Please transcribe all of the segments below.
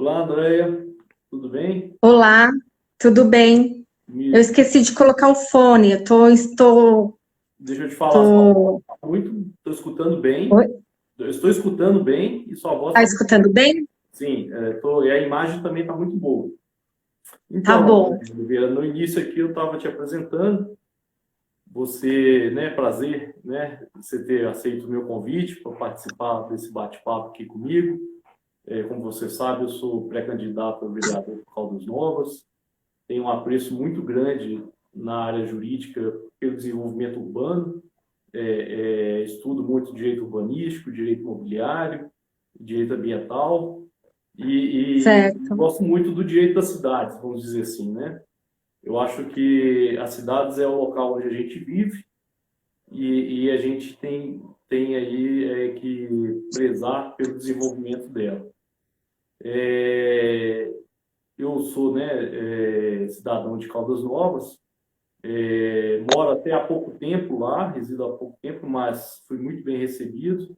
Olá, Andréia, tudo bem? Olá, tudo bem? Eu Me- esqueci de colocar o fone. Deixa eu te falar, sua voz Tô... está muito, estou escutando bem, Oi? eu estou escutando bem e sua voz Tá está muito, escutando bem? sim, e a imagem também está muito boa. Tá Então, bom. Oliveira, no início aqui eu estava te apresentando, você, né, prazer, né, você ter aceito o meu convite para participar desse bate-papo aqui comigo. Como você sabe, eu sou pré-candidato a vereador por Caldas Novas, tenho um apreço muito grande na área jurídica pelo desenvolvimento urbano, estudo muito direito urbanístico, direito imobiliário, direito ambiental e Certo. gosto muito do direito das cidades, vamos dizer assim, né? Eu acho que as cidades é o local onde a gente vive e a gente tem aí que prezar pelo desenvolvimento dela. É, eu sou, né, cidadão de Caldas Novas, moro até há pouco tempo lá, resido há pouco tempo, mas fui muito bem recebido.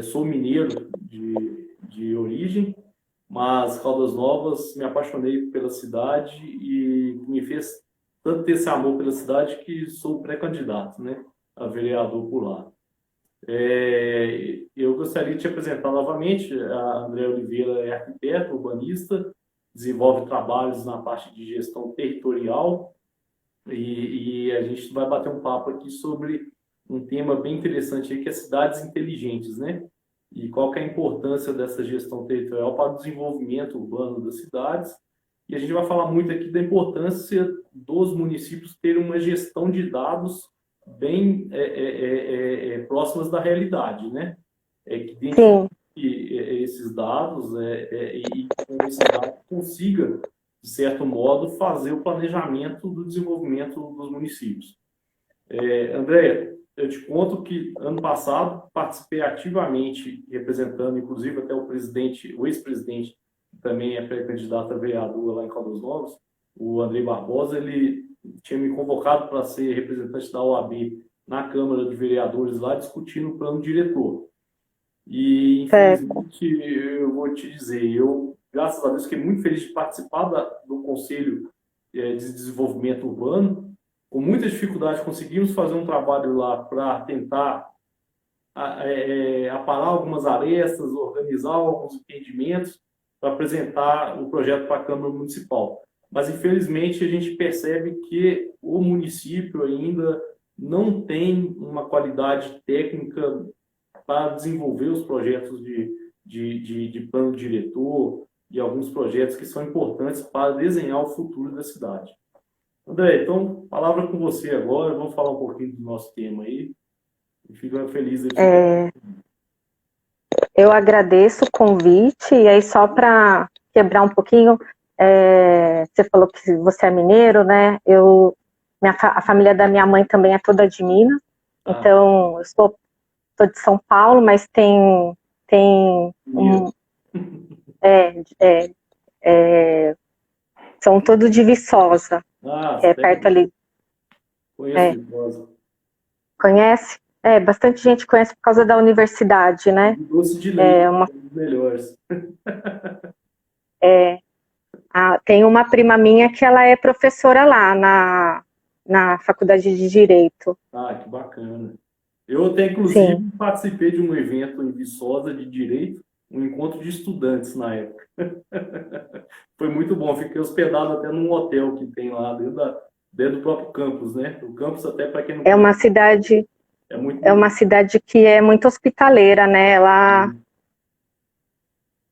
Sou mineiro de origem, mas Caldas Novas me apaixonei pela cidade e me fez tanto ter esse amor pela cidade que sou pré-candidato, né, a vereador por lá. Eu gostaria de te apresentar novamente. A André Oliveira é arquiteta, urbanista, desenvolve trabalhos na parte de gestão territorial e a gente vai bater um papo aqui sobre um tema bem interessante aí, que é cidades inteligentes, né? E qual que é a importância dessa gestão territorial para o desenvolvimento urbano das cidades. E a gente vai falar muito aqui da importância dos municípios terem uma gestão de dados bem próximas da realidade, né? Que identifique Sim, esses dados e com esses dados consiga, de certo modo, fazer o planejamento do desenvolvimento dos municípios. André, eu te conto que ano passado participei ativamente, representando, inclusive, até o presidente, o ex-presidente, que também é pré-candidato a vereador lá em Caldas Novas, o André Barbosa. Ele tinha me convocado para ser representante da OAB na Câmara de Vereadores lá, discutindo o plano diretor. E, certo. infelizmente, eu vou te dizer, eu, graças a Deus, fiquei muito feliz de participar do Conselho de Desenvolvimento Urbano. Com muita dificuldade, conseguimos fazer um trabalho lá para tentar aparar algumas arestas, organizar alguns entendimentos para apresentar o projeto para a Câmara Municipal. Mas, infelizmente, a gente percebe que o município ainda não tem uma qualidade técnica para desenvolver os projetos de plano diretor e alguns projetos que são importantes para desenhar o futuro da cidade. André, então, palavra com você agora, vamos falar um pouquinho do nosso tema aí, e fico feliz de ter. É, eu agradeço o convite, e aí só para quebrar um pouquinho, você falou que você é mineiro, né? A família da minha mãe também é toda de Minas, Ah, então sou de São Paulo, mas tem mineiro. é, é, são todos de Viçosa, Ah, que é perto sério? ali. Conheço É, Viçosa. conhece? Bastante gente conhece por causa da universidade, né? Doce de É leite, uma, um dos melhores. tem uma prima minha que ela é professora lá na Faculdade de Direito. Ah, que bacana. Eu até, inclusive, Sim. participei de um evento em Viçosa de Direito, um encontro de estudantes na época. Foi muito bom, fiquei hospedado até num hotel que tem lá dentro do próprio campus, né? O campus, até para quem não É uma conhece, cidade, é muito é uma bonito. cidade que é muito hospitaleira, né?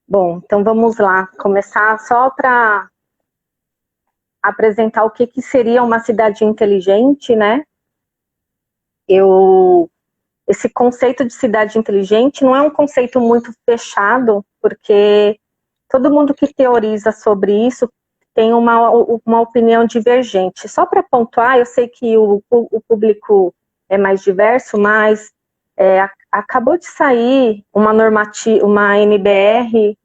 Bom, então vamos lá, começar só para apresentar o que seria uma cidade inteligente, né? Eu Esse conceito de cidade inteligente não é um conceito muito fechado, porque todo mundo que teoriza sobre isso tem uma opinião divergente. Só para pontuar, eu sei que o público é mais diverso, mas acabou de sair uma NBR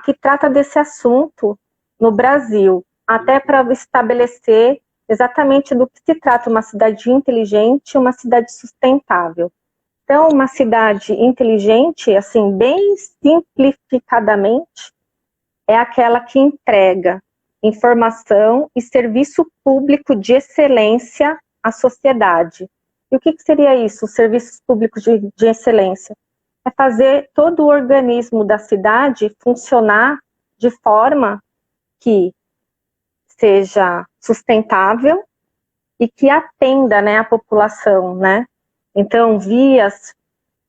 que trata desse assunto no Brasil, até para estabelecer exatamente do que se trata uma cidade inteligente e uma cidade sustentável. Então, uma cidade inteligente, assim, bem simplificadamente, é aquela que entrega informação e serviço público de excelência à sociedade. E o que seria isso, os serviços públicos de excelência? É fazer todo o organismo da cidade funcionar de forma que seja sustentável e que atenda, né, a população, né? Então, vias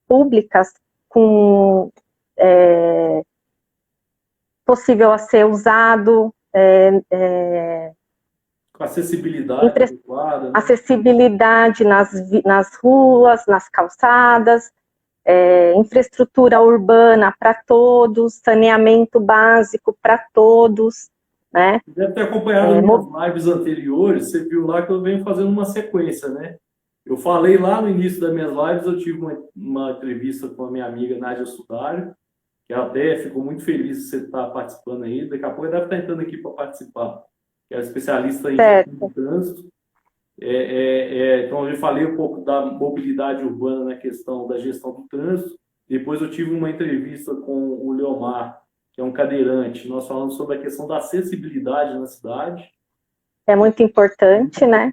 públicas com possível a ser usado, acessibilidade adequada, né? Acessibilidade nas ruas, nas calçadas, infraestrutura urbana para todos, saneamento básico para todos, né? Deve ter acompanhado minhas lives anteriores, você viu lá que eu venho fazendo uma sequência, né? Eu falei lá no início das minhas lives, eu tive uma entrevista com a minha amiga Nádia Sudário, que até ficou muito feliz de você estar participando aí. Daqui a pouco ela deve estar entrando aqui para participar, que é especialista em trânsito. Então, eu falei um pouco da mobilidade urbana na questão da gestão do trânsito. Depois eu tive uma entrevista com o Leomar, que é um cadeirante. Nós falamos sobre a questão da acessibilidade na cidade. É muito importante, né?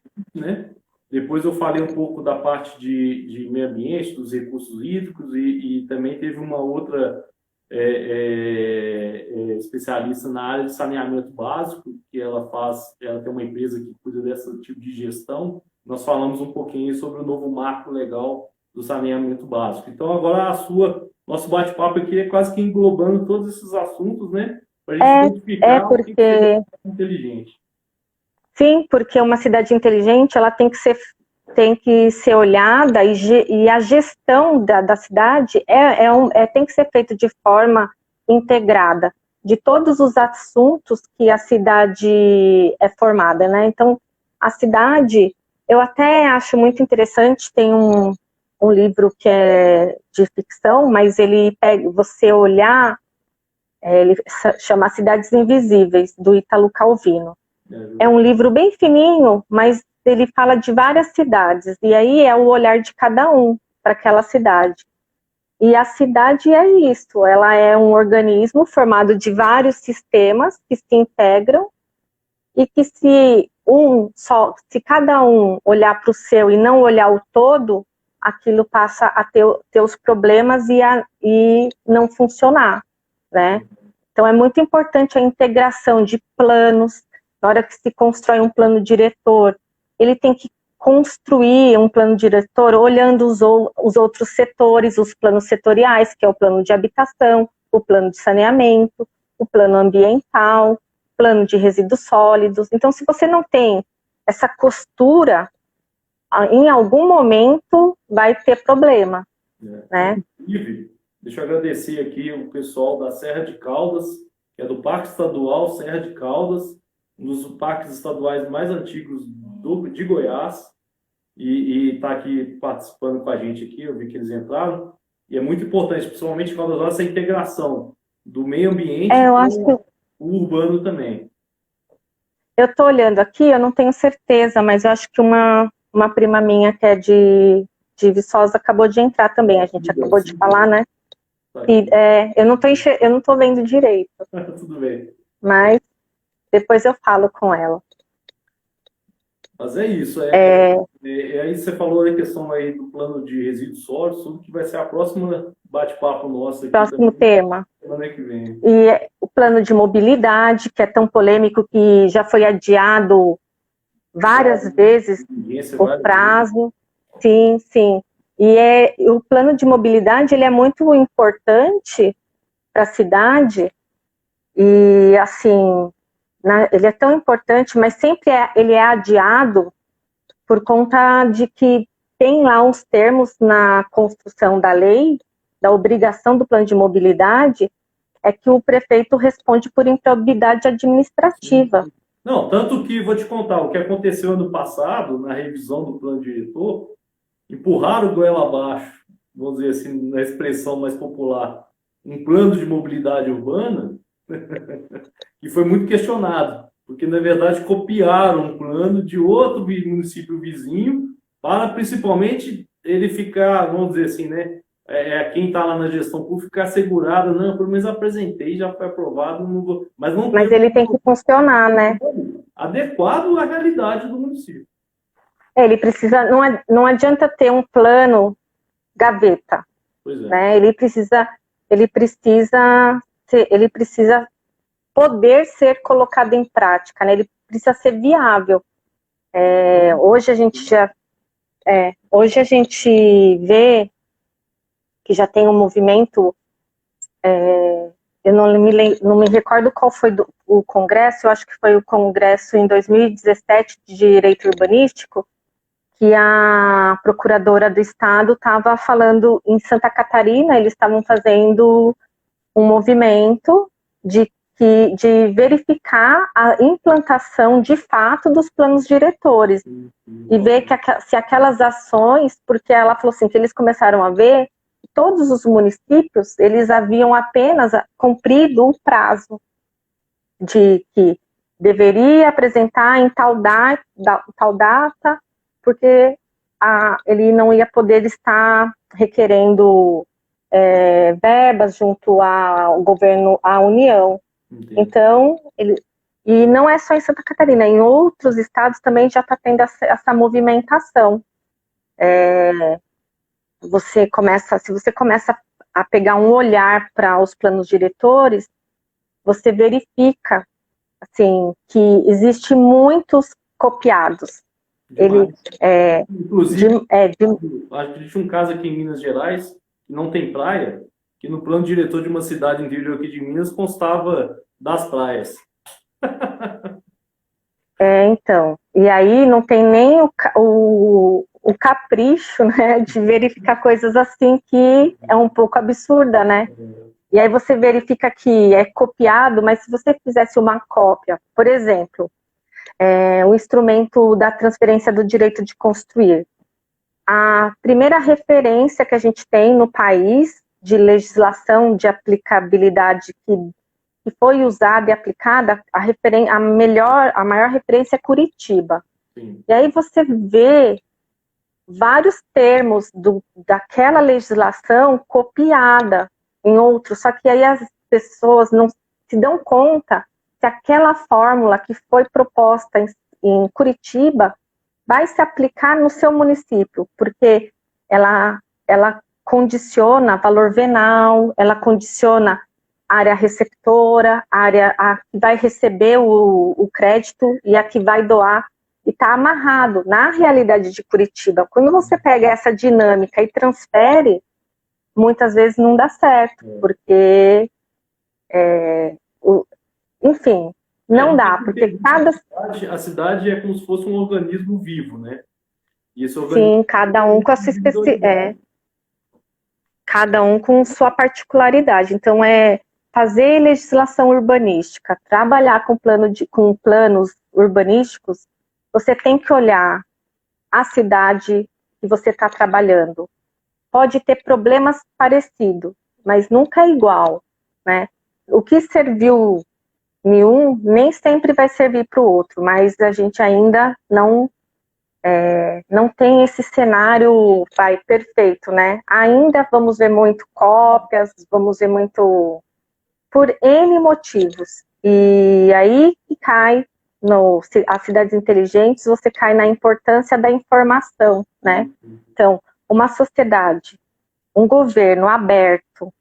Depois eu falei um pouco da parte de meio ambiente, dos recursos hídricos, e também teve uma outra especialista na área de saneamento básico, que ela tem uma empresa que cuida desse tipo de gestão. Nós falamos um pouquinho sobre o novo marco legal do saneamento básico. Então, agora nosso bate-papo aqui é quase que englobando todos esses assuntos, né? Para a gente identificar o que é inteligente. Sim, porque uma cidade inteligente, ela tem que ser olhada, e a gestão da cidade tem que ser feita de forma integrada, de todos os assuntos que a cidade é formada, né? Então, a cidade, eu até acho muito interessante, tem um livro que é de ficção, mas ele pega, você olhar, ele chama Cidades Invisíveis, do Ítalo Calvino. É um livro bem fininho, mas ele fala de várias cidades, e aí é o olhar de cada um para aquela cidade. E a cidade é isso, ela é um organismo formado de vários sistemas que se integram, e que se cada um olhar para o seu e não olhar o todo, aquilo passa a ter os problemas e não funcionar, né? Então é muito importante a integração de planos. Na hora que se constrói um plano diretor, ele tem que construir um plano diretor olhando os outros setores, os planos setoriais, que é o plano de habitação, o plano de saneamento, o plano ambiental, plano de resíduos sólidos. Então, se você não tem essa costura, em algum momento vai ter problema, né? Inclusive, deixa eu agradecer aqui o pessoal da Serra de Caldas, que é do Parque Estadual Serra de Caldas, um dos parques estaduais mais antigos de Goiás, e está aqui participando com a gente aqui. Eu vi que eles entraram, e é muito importante, principalmente quando nós essa integração do meio ambiente com o urbano também. Eu estou olhando aqui, eu não tenho certeza, mas eu acho que uma prima minha que é de Viçosa acabou de entrar também, a gente acabou de falar, né? E, eu não tô vendo direito. Tudo bem. Mas depois eu falo com ela. Mas é isso. Aí você falou a questão aí do plano de resíduos sólidos, tudo que vai ser a próxima bate-papo nosso aqui. Próximo tema. Semana que vem. E o plano de mobilidade, que é tão polêmico, que já foi adiado várias vezes o prazo. Sim, sim. E o plano de mobilidade, ele é muito importante para a cidade, e assim, ele é tão importante, mas sempre ele é adiado por conta de que tem lá uns termos na construção da lei, da obrigação do plano de mobilidade, é que o prefeito responde por improbidade administrativa. Não, tanto que, vou te contar, o que aconteceu ano passado, na revisão do plano diretor, empurraram o goela abaixo, vamos dizer assim, na expressão mais popular, um plano de mobilidade urbana, que foi muito questionado, porque, na verdade, copiaram um plano de outro município vizinho para, principalmente, ele ficar, vamos dizer assim, né, quem está lá na gestão pública ficar assegurado, não, pelo menos apresentei, já foi aprovado, não vou, mas não Mas ele tem que funcionar, né? adequado à realidade do município. Ele precisa, não adianta ter um plano gaveta, Pois é. né? Ele precisa poder ser colocado em prática, né? Ele precisa ser viável. Hoje a gente vê que já tem um movimento, eu não me recordo qual foi o congresso, eu acho que foi o congresso em 2017 de Direito Urbanístico, que a procuradora do estado estava falando em Santa Catarina, eles estavam fazendo um movimento de verificar a implantação de fato dos planos diretores e ver se aquelas ações, porque ela falou assim, que eles começaram a ver que todos os municípios, eles haviam apenas cumprido o prazo de que deveria apresentar em tal data, porque ele não ia poder estar requerendo verbas junto ao governo, à União. Entendi. Então, e não é só em Santa Catarina, em outros estados também já está tendo essa movimentação. Se você começa a pegar um olhar para os planos diretores, você verifica assim, que existe muitos copiados. Inclusive, acho que existe um caso aqui em Minas Gerais, que não tem praia, que no plano diretor de uma cidade interior aqui de Minas constava das praias. Então, e aí não tem nem o capricho, né, de verificar coisas assim que é um pouco absurda, né? E aí você verifica que é copiado, mas se você fizesse uma cópia, por exemplo, o instrumento da transferência do direito de construir, a primeira referência que a gente tem no país de legislação de aplicabilidade que foi usada e aplicada, a maior referência é Curitiba. Sim. E aí você vê vários termos daquela legislação copiada em outros, só que aí as pessoas não se dão conta que aquela fórmula que foi proposta em Curitiba vai se aplicar no seu município, porque ela condiciona valor venal, ela condiciona área receptora, a que vai receber o crédito e a que vai doar, e está amarrado na realidade de Curitiba. Quando você pega essa dinâmica e transfere, muitas vezes não dá certo, porque, enfim, não dá, porque a cidade é como se fosse um organismo vivo, né? E esse organismo, sim, cada um com a sua cada um com sua particularidade. Então, fazer legislação urbanística, trabalhar com planos urbanísticos, você tem que olhar a cidade que você está trabalhando. Pode ter problemas parecidos, mas nunca é igual, né? O que serviu em um, nem sempre vai servir para o outro, mas a gente ainda não tem esse cenário perfeito, né? Ainda vamos ver muito cópias, vamos ver muito por N motivos. E aí que cai as cidades inteligentes, você cai na importância da informação, né? Então, uma sociedade, um governo aberto,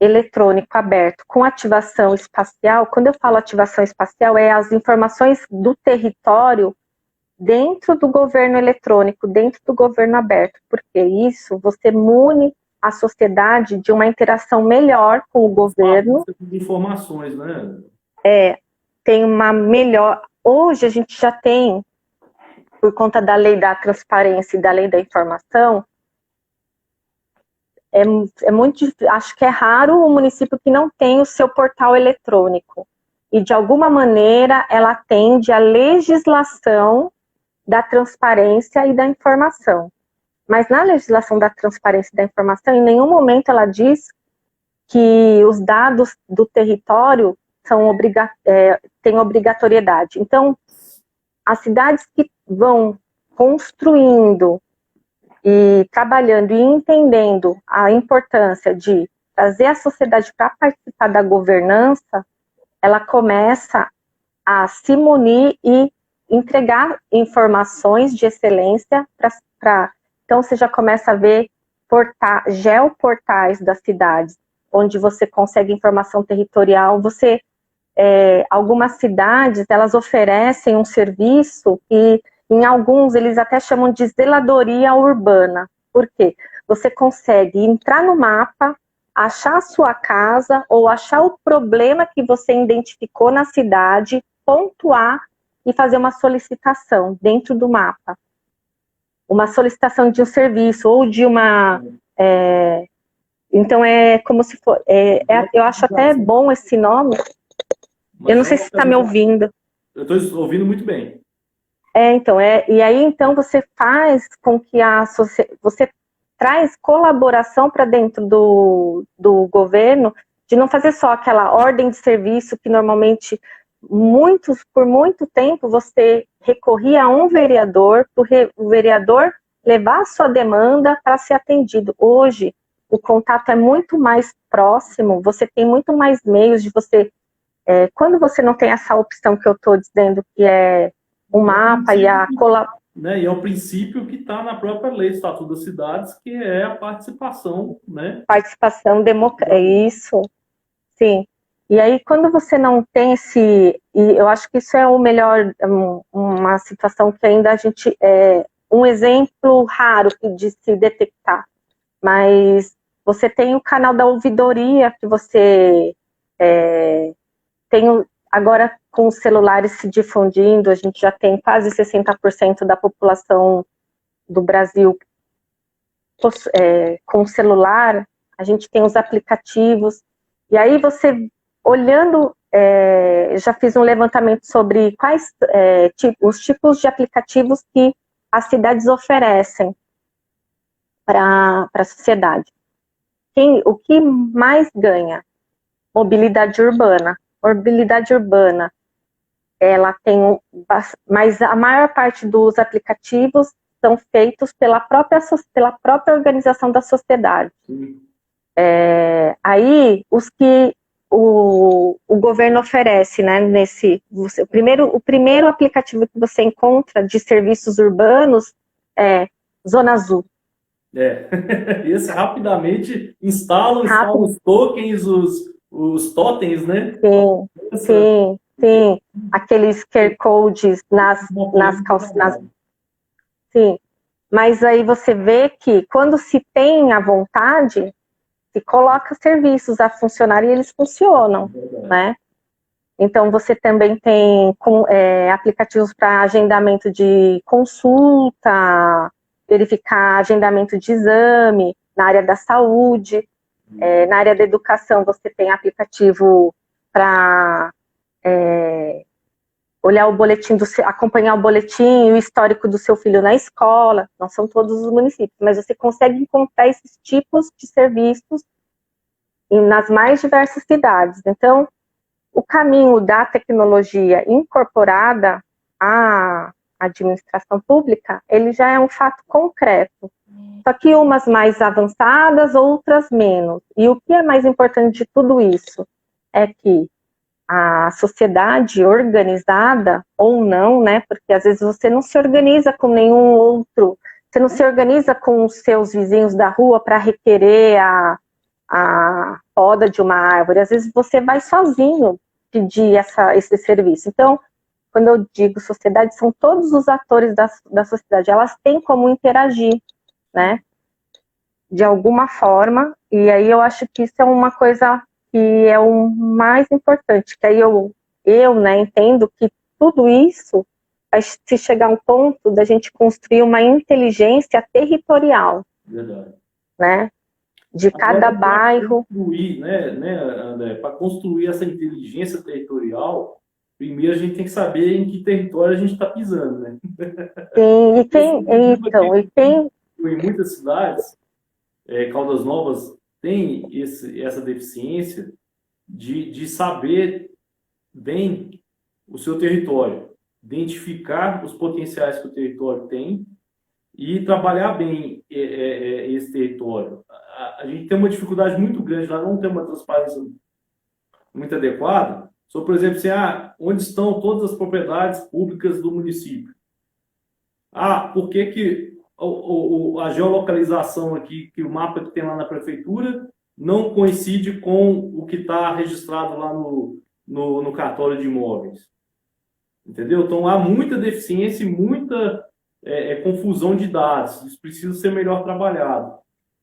eletrônico aberto, com ativação espacial, quando eu falo ativação espacial, é as informações do território dentro do governo eletrônico, dentro do governo aberto, porque isso você mune a sociedade de uma interação melhor com o governo. Informações, né? Tem uma melhor. Hoje a gente já tem, por conta da lei da transparência e da lei da informação, é muito difícil, acho que é raro o município que não tem o seu portal eletrônico. E de alguma maneira ela atende à legislação da transparência e da informação. Mas na legislação da transparência e da informação, em nenhum momento ela diz que os dados do território têm obrigatoriedade. Então, as cidades que vão construindo e trabalhando e entendendo a importância de trazer a sociedade para participar da governança, ela começa a se munir e entregar informações de excelência para. Então, você já começa a ver geoportais das cidades, onde você consegue informação territorial. Algumas cidades, elas oferecem um serviço e, em alguns, eles até chamam de zeladoria urbana. Por quê? Você consegue entrar no mapa, achar a sua casa ou achar o problema que você identificou na cidade, pontuar e fazer uma solicitação dentro do mapa. Uma solicitação de um serviço ou de uma... então, é como se for... eu acho até bom esse nome. Eu não sei se você está me ouvindo. Eu estou ouvindo muito bem. E aí, então, você faz com que você traz colaboração para dentro do governo, de não fazer só aquela ordem de serviço que normalmente, por muito tempo, você recorria a um vereador, o vereador levar a sua demanda para ser atendido. Hoje, o contato é muito mais próximo, você tem muito mais meios de você... quando você não tem essa opção que eu estou dizendo, que é o mapa e a colaboração... Né? E é o princípio que está na própria lei do Estatuto das Cidades, que é a participação, né? Participação democrática, isso, sim. E aí, quando você não tem e eu acho que isso é o melhor, uma situação que ainda a gente, um exemplo raro de se detectar, mas você tem o canal da ouvidoria, que você tem, agora com os celulares se difundindo, a gente já tem quase 60% da população do Brasil com celular, a gente tem os aplicativos, e aí você, olhando, já fiz um levantamento sobre quais os tipos de aplicativos que as cidades oferecem para a sociedade. O que mais ganha? Mobilidade urbana. Mobilidade urbana, ela tem mas a maior parte dos aplicativos são feitos pela própria organização da sociedade. Aí, os que o governo oferece, né, o primeiro aplicativo que você encontra de serviços urbanos é Zona Azul. Esse rapidamente instala os tokens, os totens, né? Sim. Aqueles QR codes nas calçadas. Sim. Mas aí você vê que quando se tem a vontade, se coloca serviços a funcionar e eles funcionam, né? Então você também tem aplicativos para agendamento de consulta, verificar agendamento de exame na área da saúde. Na área da educação, você tem aplicativo para olhar o boletim, acompanhar o boletim e o histórico do seu filho na escola. Não são todos os municípios, mas você consegue encontrar esses tipos de serviços nas mais diversas cidades. Então, o caminho da tecnologia incorporada à administração pública, ele já é um fato concreto. Só que umas mais avançadas, outras menos. E o que é mais importante de tudo isso é que a sociedade organizada, ou não, né? Porque às vezes você não se organiza com nenhum outro, você não se organiza com os seus vizinhos da rua para requerer a poda de uma árvore. Às vezes você vai sozinho pedir esse serviço. Então, quando eu digo sociedade, são todos os atores da sociedade. Elas têm como interagir, né? De alguma forma. E aí eu acho que isso é uma coisa que é o mais importante. Que aí eu né, entendo que tudo isso vai se chegar a um ponto da gente construir uma inteligência territorial. Verdade. Né? De cada bairro. Para construir essa inteligência territorial, primeiro a gente tem que saber em que território a gente está pisando, né? Sim, em muitas cidades, Caldas Novas tem essa deficiência de saber bem o seu território, identificar os potenciais que o território tem e trabalhar bem esse território. A gente tem uma dificuldade muito grande lá, não tem uma transparência muito adequada. Só, por exemplo, assim, onde estão todas as propriedades públicas do município? Por que que a geolocalização aqui, que o mapa que tem lá na prefeitura, não coincide com o que está registrado lá no cartório de imóveis? Entendeu? Então, há muita deficiência e muita confusão de dados. Isso precisa ser melhor trabalhado.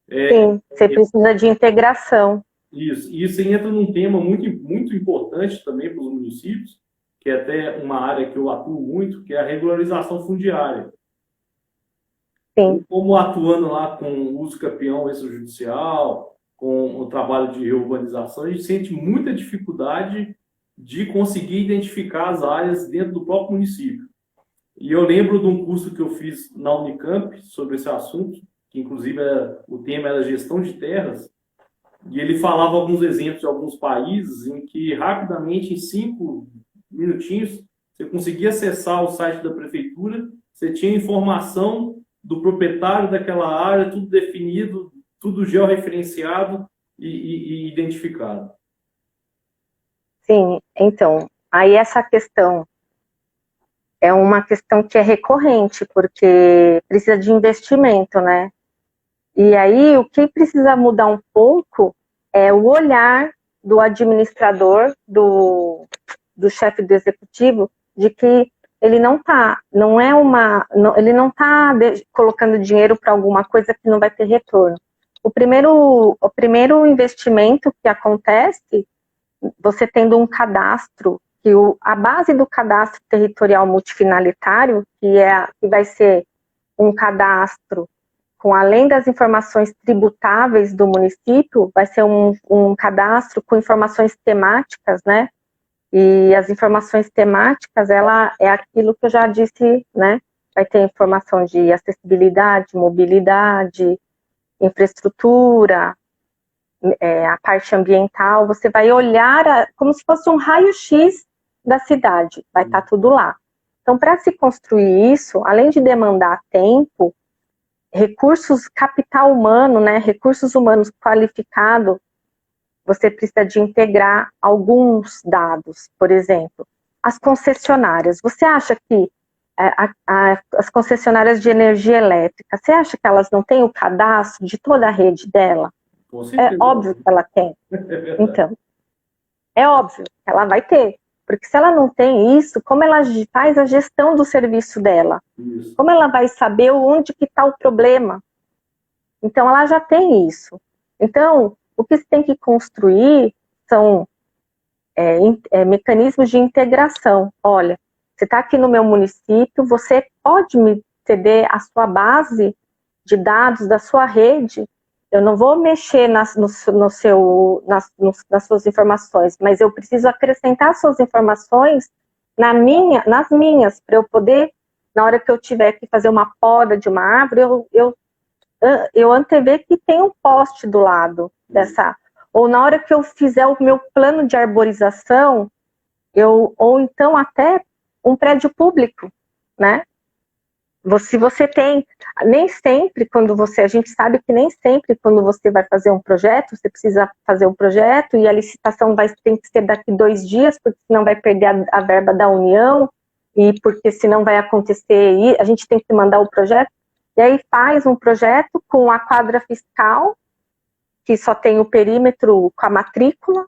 Sim, você precisa de integração. Isso entra num tema muito, muito importante também para os municípios, que é até uma área que eu atuo muito, que é a regularização fundiária. Sim. Como atuando lá com o uso campeão extrajudicial, com o trabalho de reurbanização, a gente sente muita dificuldade de conseguir identificar as áreas dentro do próprio município. E eu lembro de um curso que eu fiz na Unicamp sobre esse assunto, que inclusive o tema era gestão de terras, e ele falava alguns exemplos de alguns países em que rapidamente, em 5 minutinhos, você conseguia acessar o site da prefeitura, você tinha informação do proprietário daquela área, tudo definido, tudo georreferenciado e identificado. Sim, então, aí essa questão é uma questão que é recorrente, porque precisa de investimento, né? E aí o que precisa mudar um pouco é o olhar do administrador, do chefe do executivo, de que ele não está colocando dinheiro para alguma coisa que não vai ter retorno. O primeiro investimento que acontece, você tendo um cadastro, que a base do cadastro territorial multifinalitário, que vai ser um cadastro com, além das informações tributáveis do município, vai ser um cadastro com informações temáticas, né? E as informações temáticas, ela é aquilo que eu já disse, né? Vai ter informação de acessibilidade, mobilidade, infraestrutura, a parte ambiental. Você vai olhar como se fosse um raio-x da cidade, vai estar tudo lá. Então, para se construir isso, além de demandar tempo, recursos, capital humano, né, recursos humanos qualificados, você precisa de integrar alguns dados. Por exemplo, as concessionárias. Você acha que as concessionárias de energia elétrica, você acha que elas não têm o cadastro de toda a rede dela? É óbvio que ela tem. Então, é óbvio que ela vai ter. Porque se ela não tem isso, como ela faz a gestão do serviço dela? Isso. Como ela vai saber onde que está o problema? Então, ela já tem isso. Então, o que se tem que construir são mecanismos de integração. Olha, você está aqui no meu município, você pode me ceder a sua base de dados da sua rede. Eu não vou mexer nas suas informações, mas eu preciso acrescentar suas informações nas minhas, para eu poder, na hora que eu tiver que fazer uma poda de uma árvore, eu antever que tem um poste do lado dessa. Ou na hora que eu fizer o meu plano de arborização, ou então até um prédio público, né? Se você tem, nem sempre a gente sabe que nem sempre quando você vai fazer um projeto, você precisa fazer um projeto e a licitação tem que ser daqui 2 dias, porque senão vai perder a verba da União, e porque senão vai acontecer, e a gente tem que mandar o projeto, e aí faz um projeto com a quadra fiscal, que só tem o perímetro com a matrícula,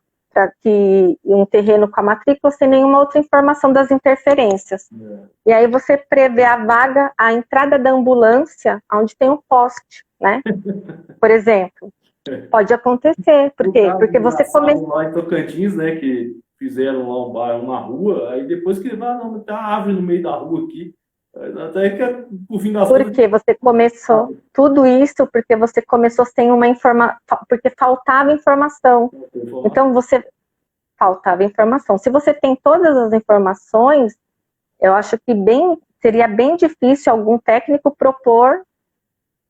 um terreno com a matrícula, sem nenhuma outra informação das interferências. E aí você prevê a vaga, a entrada da ambulância, onde tem um poste, né? Por exemplo. Pode acontecer. Por quê? Porque você começou lá em Tocantins, né, que fizeram lá um bairro, uma rua, aí depois que não, tem uma árvore no meio da rua aqui. Até que, por fim das contas, porque você começou tudo isso porque você começou sem uma informação, porque faltava informação. Então faltava informação. Se você tem todas as informações, eu acho que seria bem difícil algum técnico propor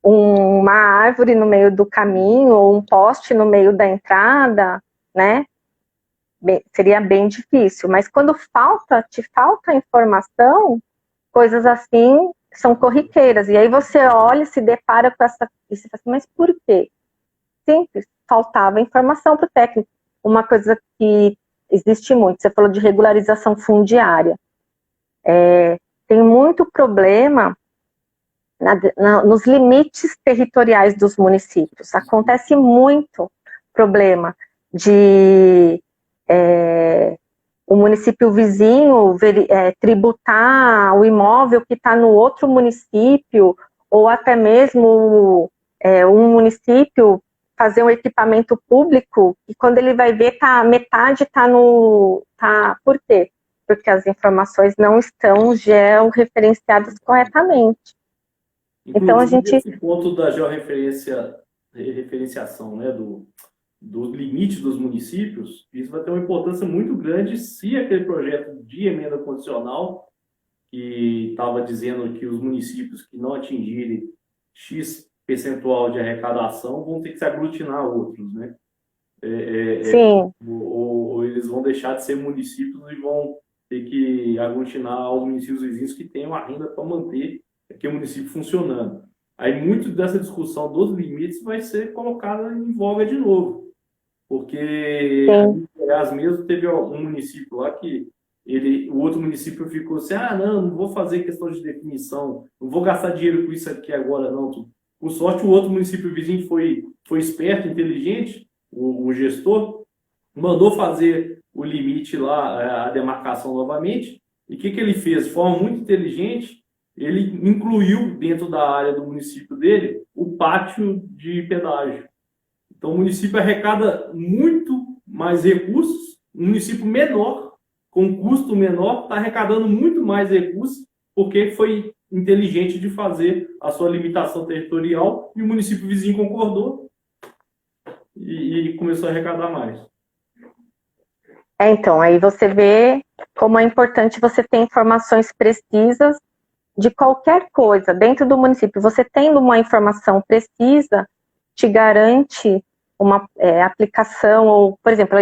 uma árvore no meio do caminho ou um poste no meio da entrada, né? Seria bem difícil. Mas quando te falta informação, coisas assim são corriqueiras. E aí você olha, se depara com essa... E você fala assim, mas por quê? Simples, faltava informação para o técnico. Uma coisa que existe muito, você falou de regularização fundiária. Tem muito problema nos limites territoriais dos municípios. Acontece muito problema de o município vizinho tributar o imóvel que está no outro município, ou até mesmo um município fazer um equipamento público, e quando ele vai ver, metade está no... Por quê? Porque as informações não estão georreferenciadas corretamente. Inclusive, então a gente... esse ponto da georreferenciação, né, do limite dos municípios, isso vai ter uma importância muito grande se aquele projeto de emenda condicional, que estava dizendo que os municípios que não atingirem X percentual de arrecadação vão ter que se aglutinar a outros, né? Sim. Ou eles vão deixar de ser municípios e vão ter que aglutinar aos municípios vizinhos que tenham a renda para manter aquele município funcionando. Aí muito dessa discussão dos limites vai ser colocada em voga de novo, porque em Goiás mesmo teve um município lá que o outro município ficou assim, não vou fazer questão de definição, não vou gastar dinheiro com isso aqui agora não. Por sorte, o outro município vizinho foi esperto, inteligente, o gestor, mandou fazer o limite lá, a demarcação novamente, e o que ele fez? De forma muito inteligente, ele incluiu dentro da área do município dele o pátio de pedágio. Então, o município arrecada muito mais recursos, um município menor, com custo menor, está arrecadando muito mais recursos, porque foi inteligente de fazer a sua limitação territorial, e o município vizinho concordou e começou a arrecadar mais. Então, aí você vê como é importante você ter informações precisas de qualquer coisa dentro do município. Você tendo uma informação precisa, te garante uma aplicação, ou, por exemplo,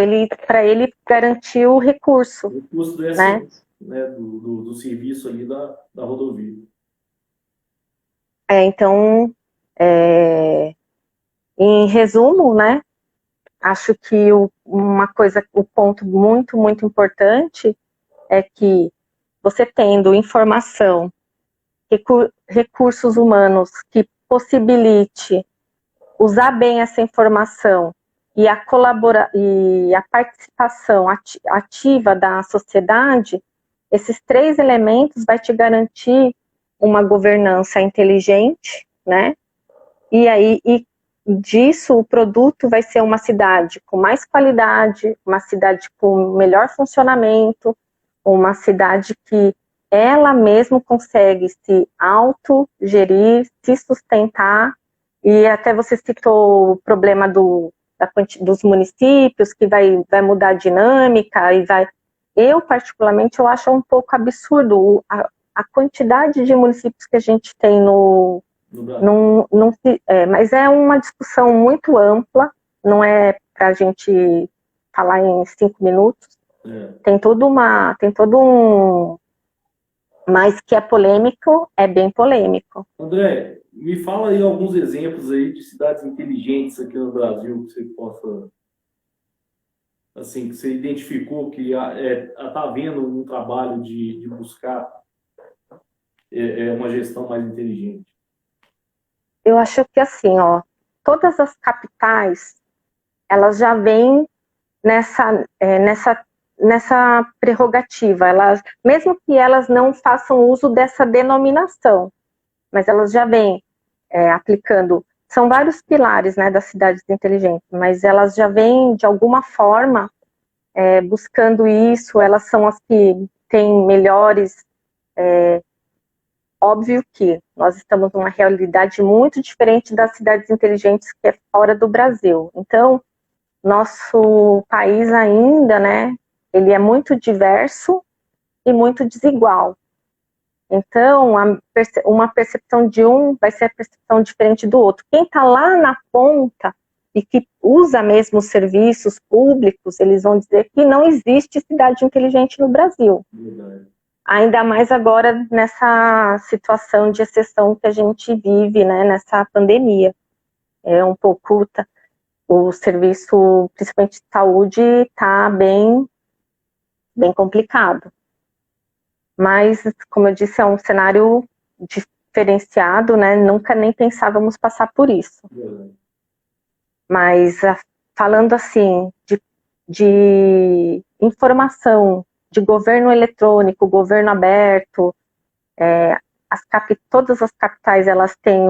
para ele garantir o recurso. O custo do ICMS, né, do serviço ali da rodovia. Então, em resumo, né, acho que o ponto muito, muito importante é que você tendo informação, recursos humanos que possibilite usar bem essa informação e a participação ativa da sociedade, esses 3 elementos vai te garantir uma governança inteligente, né? E disso o produto vai ser uma cidade com mais qualidade, uma cidade com melhor funcionamento, uma cidade que ela mesma consegue se autogerir, se sustentar. E até você citou o problema dos municípios, que vai mudar a dinâmica, e eu particularmente eu acho um pouco absurdo a quantidade de municípios que a gente tem mas é uma discussão muito ampla, não é para a gente falar em 5 minutos. Tem todo um... Mas que é polêmico, é bem polêmico. André, me fala aí alguns exemplos aí de cidades inteligentes aqui no Brasil que você possa, assim, que você identificou que está havendo um trabalho de buscar uma gestão mais inteligente. Eu acho que assim, todas as capitais, elas já vêm nessa prerrogativa, mesmo que elas não façam uso dessa denominação, mas elas já vêm aplicando, são vários pilares, né, das cidades inteligentes, mas elas já vêm de alguma forma buscando isso, elas são as que têm melhores... Óbvio que nós estamos numa realidade muito diferente das cidades inteligentes que é fora do Brasil. Então, nosso país ainda, né, ele é muito diverso e muito desigual. Então, uma percepção de um vai ser a percepção diferente do outro. Quem está lá na ponta e que usa mesmo os serviços públicos, eles vão dizer que não existe cidade inteligente no Brasil. Verdade. Ainda mais agora nessa situação de exceção que a gente vive, né, nessa pandemia. É um pouco, o serviço, principalmente de saúde, está bem complicado. Mas, como eu disse, é um cenário diferenciado, né? Nunca nem pensávamos passar por isso. Mas, falando assim, de informação, de governo eletrônico, governo aberto, todas as capitais, elas têm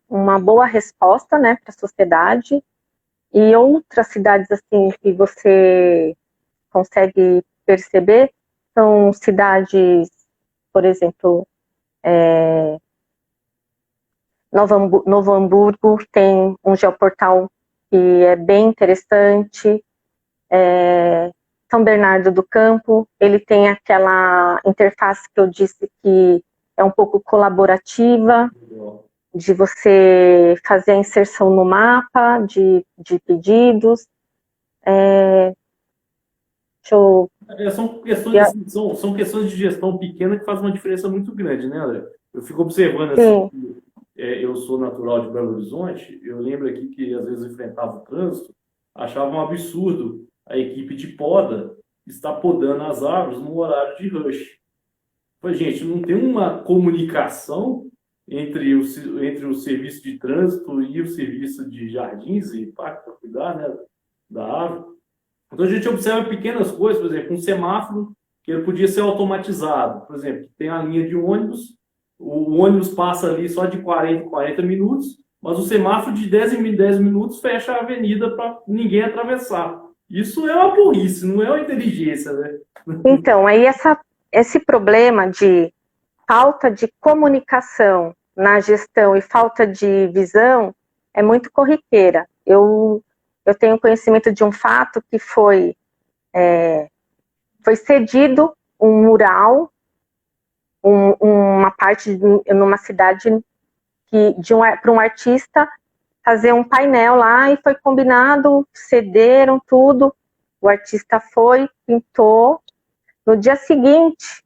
uma boa resposta, né, para a sociedade, e outras cidades, assim, que você consegue perceber, são cidades, por exemplo, Novo Hamburgo tem um geoportal que é bem interessante. São Bernardo do Campo, ele tem aquela interface que eu disse que é um pouco colaborativa, de você fazer a inserção no mapa de pedidos. São questões de gestão pequena que fazem uma diferença muito grande, né, André? Eu fico observando assim, eu sou natural de Belo Horizonte, eu lembro aqui que às vezes eu enfrentava o trânsito, achava um absurdo a equipe de poda estar podando as árvores no horário de rush. Pois, gente, não tem uma comunicação entre o serviço de trânsito e o serviço de jardins e parque para cuidar, né, da árvore. Então a gente observa pequenas coisas, por exemplo, um semáforo que ele podia ser automatizado. Por exemplo, tem a linha de ônibus, o ônibus passa ali só de 40 em 40 minutos, mas o semáforo de 10 em 10 minutos fecha a avenida para ninguém atravessar. Isso é uma burrice, não é uma inteligência, né? Então, aí esse problema de falta de comunicação na gestão e falta de visão é muito corriqueira. Eu tenho conhecimento de um fato que foi cedido um mural, uma parte numa cidade para um artista fazer um painel lá, e foi combinado, cederam tudo, o artista foi, pintou. No dia seguinte,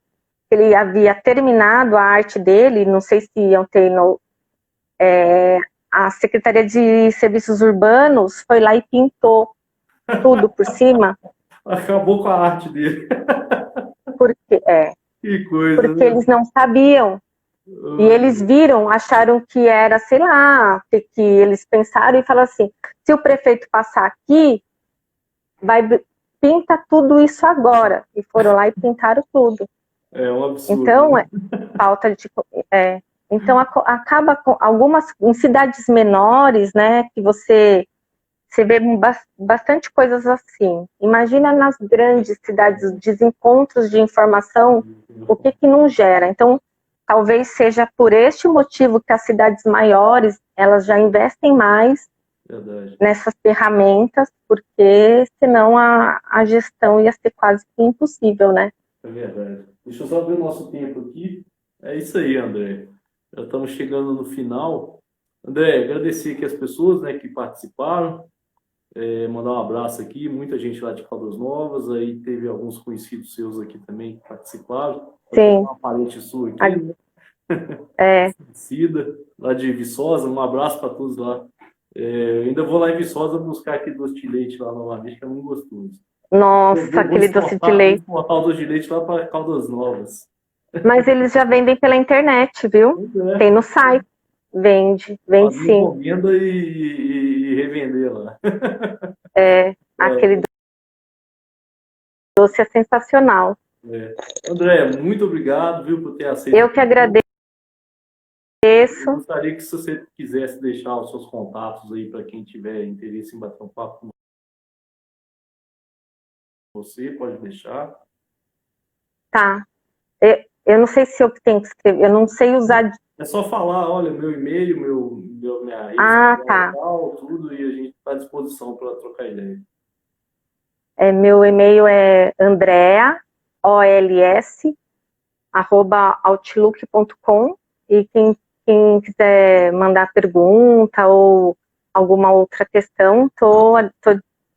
ele havia terminado a arte dele, não sei se iam ter a Secretaria de Serviços Urbanos foi lá e pintou tudo por cima. Acabou com a arte dele. Que coisa, porque né? Eles não sabiam. E eles viram, acharam que era, sei lá, que eles pensaram e falaram assim, se o prefeito passar aqui, pinta tudo isso agora. E foram lá e pintaram tudo. É um absurdo. Então, falta de... Então, acaba com algumas... Em cidades menores, né, que você vê bastante coisas assim. Imagina nas grandes cidades, os desencontros de informação, o que não gera. Então, talvez seja por este motivo que as cidades maiores, elas já investem mais nessas ferramentas, porque senão a gestão ia ser quase que impossível, né? É verdade. Deixa eu só ver o nosso tempo aqui. É isso aí, André. Já estamos chegando no final. André, agradecer aqui as pessoas, né, que participaram. Mandar um abraço aqui, muita gente lá de Caldas Novas, aí teve alguns conhecidos seus aqui também que participaram. Sim. Uma parente sua aqui. Cida, lá de Viçosa, um abraço para todos lá. Eu ainda vou lá em Viçosa buscar aquele doce de leite lá novamente, que é muito gostoso. Nossa, aquele doce de leite. Vou exportar o doce de leite lá para Caldas Novas. Mas eles já vendem pela internet, viu? Tem no site. Vende sim. Encomenda e revender lá. Aquele doce é sensacional. André, muito obrigado, viu, por ter aceito. Eu que agradeço. Eu gostaria que, se você quisesse deixar os seus contatos aí para quem tiver interesse em bater um papo com você, pode deixar. Tá. Eu não sei se eu tenho que escrever, eu não sei usar. É só falar, olha, meu e-mail, minha rede social, tudo, e a gente está à disposição para trocar ideia. Meu e-mail é andreaols@outlook.com, e quem quiser mandar pergunta ou alguma outra questão, tô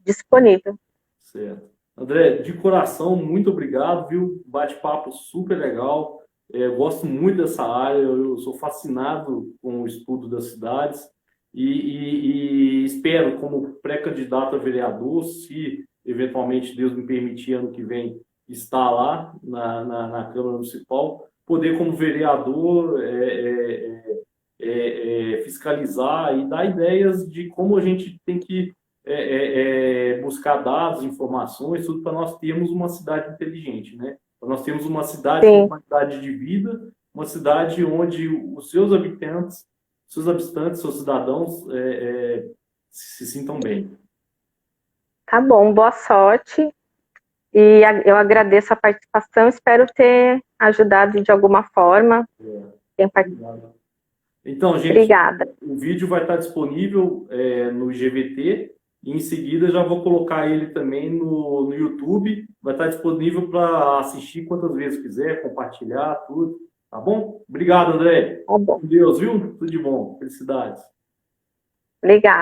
disponível. Certo. André, de coração, muito obrigado, viu? Bate-papo super legal. Gosto muito dessa área, eu sou fascinado com o estudo das cidades e espero, como pré-candidato a vereador, se eventualmente Deus me permitir, ano que vem, estar lá na Câmara Municipal, poder, como vereador, fiscalizar e dar ideias de como a gente tem que buscar dados, informações, tudo para nós termos uma cidade inteligente, né? Para nós termos uma cidade com qualidade de vida, uma cidade onde os seus habitantes, seus cidadãos se sintam bem. Tá bom, boa sorte. E eu agradeço a participação, espero ter ajudado de alguma forma. Então, gente, Obrigada. o vídeo vai estar disponível no IGVT e em seguida já vou colocar ele também no YouTube. Vai estar disponível para assistir quantas vezes quiser, compartilhar, tudo. Tá bom? Obrigado, André. Tá bom. Com Deus, viu? Tudo de bom. Felicidades. Obrigada.